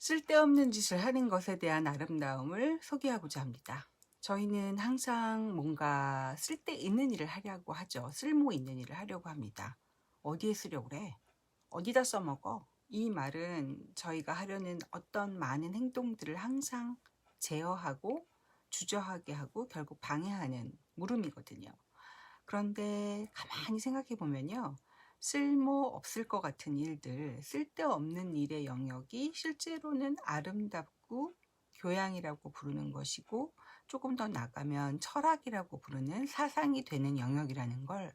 쓸데없는 짓을 하는 것에 대한 아름다움을 소개하고자 합니다. 저희는 항상 뭔가 쓸데 있는 일을 하려고 하죠. 쓸모 있는 일을 하려고 합니다. 어디에 쓰려고 그래? 어디다 써먹어? 이 말은 저희가 하려는 어떤 많은 행동들을 항상 제어하고 주저하게 하고 결국 방해하는 물음이거든요. 그런데 가만히 생각해 보면요. 쓸모 없을 것 같은 일들, 쓸데없는 일의 영역이 실제로는 아름답고 교양이라고 부르는 것이고, 조금 더 나가면 철학이라고 부르는 사상이 되는 영역이라는 걸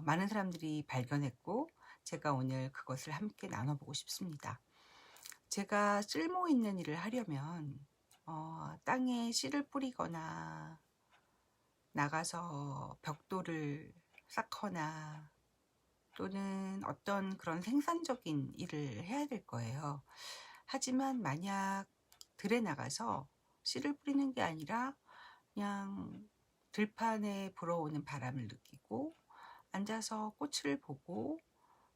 많은 사람들이 발견했고, 제가 오늘 그것을 함께 나눠보고 싶습니다. 제가 쓸모 있는 일을 하려면 땅에 씨를 뿌리거나 나가서 벽돌을 쌓거나 또는 어떤 그런 생산적인 일을 해야 될 거예요. 하지만 만약 들에 나가서 씨를 뿌리는 게 아니라 그냥 들판에 불어오는 바람을 느끼고 앉아서 꽃을 보고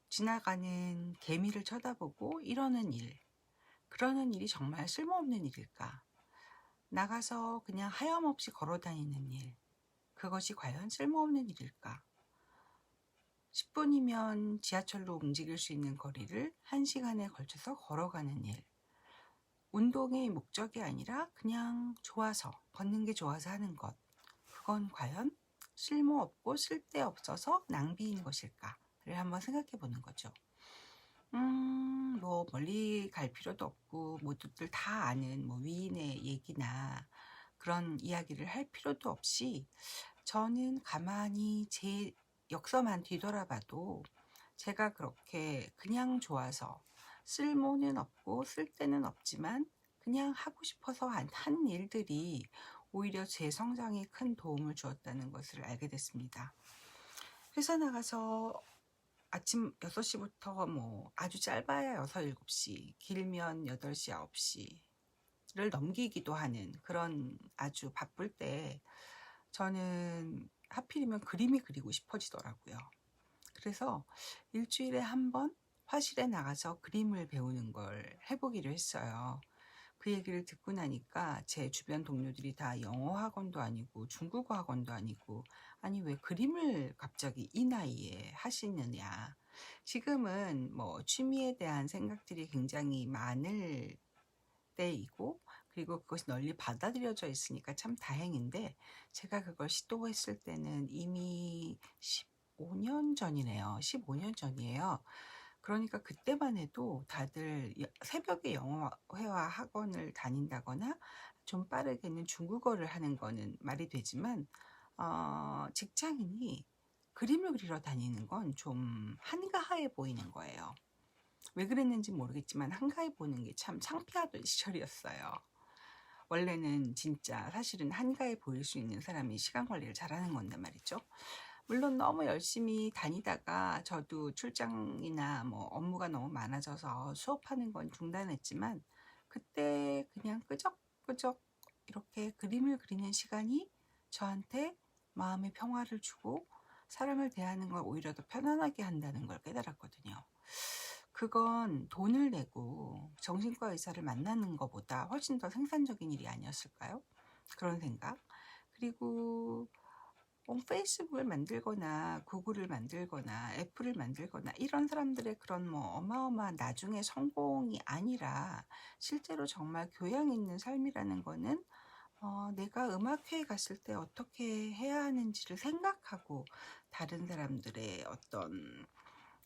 지나가는 개미를 쳐다보고 이러는 일, 그러는 일이 정말 쓸모없는 일일까? 나가서 그냥 하염없이 걸어 다니는 일, 그것이 과연 쓸모없는 일일까? 10분이면 지하철로 움직일 수 있는 거리를 1시간에 걸쳐서 걸어가는 일. 운동의 목적이 아니라 그냥 좋아서, 걷는 게 좋아서 하는 것. 그건 과연 쓸모없고 쓸데없어서 낭비인 것일까를 한번 생각해 보는 거죠. 뭐 멀리 갈 필요도 없고 모두들 다 아는 뭐 위인의 얘기나 그런 이야기를 할 필요도 없이 저는 가만히 제 역사만 뒤돌아봐도 제가 그렇게 그냥 좋아서 쓸모는 없고 쓸데는 없지만 그냥 하고 싶어서 한 일들이 오히려 제 성장에 큰 도움을 주었다는 것을 알게 됐습니다. 회사 나가서 아침 6시부터 뭐 아주 짧아야 6, 7시, 길면 8시, 9시를 넘기기도 하는 그런 아주 바쁠 때 저는 하필이면 그림이 그리고 싶어지더라고요. 그래서 일주일에 한 번 화실에 나가서 그림을 배우는 걸 해보기로 했어요. 그 얘기를 듣고 나니까 제 주변 동료들이 다 영어 학원도 아니고 중국어 학원도 아니고 아니 왜 그림을 갑자기 이 나이에 하시느냐. 지금은 뭐 취미에 대한 생각들이 굉장히 많을 때이고 그리고 그것이 널리 받아들여져 있으니까 참 다행인데 제가 그걸 시도했을 때는 이미 15년 전이네요. 15년 전이에요. 그러니까 그때만 해도 다들 새벽에 영어회화 학원을 다닌다거나 좀 빠르게는 중국어를 하는 거는 말이 되지만 직장인이 그림을 그리러 다니는 건 좀 한가해 보이는 거예요. 왜 그랬는지 모르겠지만 한가해 보이는 게 참 창피하던 시절이었어요. 원래는 진짜 사실은 한가해 보일 수 있는 사람이 시간 관리를 잘하는 건데 말이죠. 물론 너무 열심히 다니다가 저도 출장이나 뭐 업무가 너무 많아져서 수업하는 건 중단했지만 그때 그냥 끄적끄적 이렇게 그림을 그리는 시간이 저한테 마음의 평화를 주고 사람을 대하는 걸 오히려 더 편안하게 한다는 걸 깨달았거든요. 그건 돈을 내고 정신과 의사를 만나는 것보다 훨씬 더 생산적인 일이 아니었을까요? 그런 생각. 그리고 페이스북을 만들거나 구글을 만들거나 애플을 만들거나 이런 사람들의 그런 뭐 어마어마한 나중의 성공이 아니라 실제로 정말 교양 있는 삶이라는 거는 내가 음악회에 갔을 때 어떻게 해야 하는지를 생각하고 다른 사람들의 어떤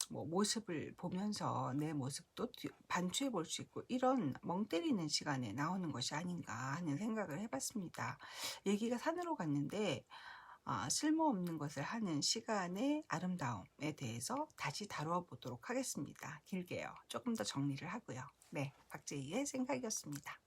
뭐 모습을 보면서 내 모습도 반추해 볼 수 있고 이런 멍 때리는 시간에 나오는 것이 아닌가 하는 생각을 해봤습니다. 얘기가 산으로 갔는데 쓸모없는 것을 하는 시간의 아름다움에 대해서 다시 다루어 보도록 하겠습니다. 길게요. 조금 더 정리를 하고요. 네, 박재희의 생각이었습니다.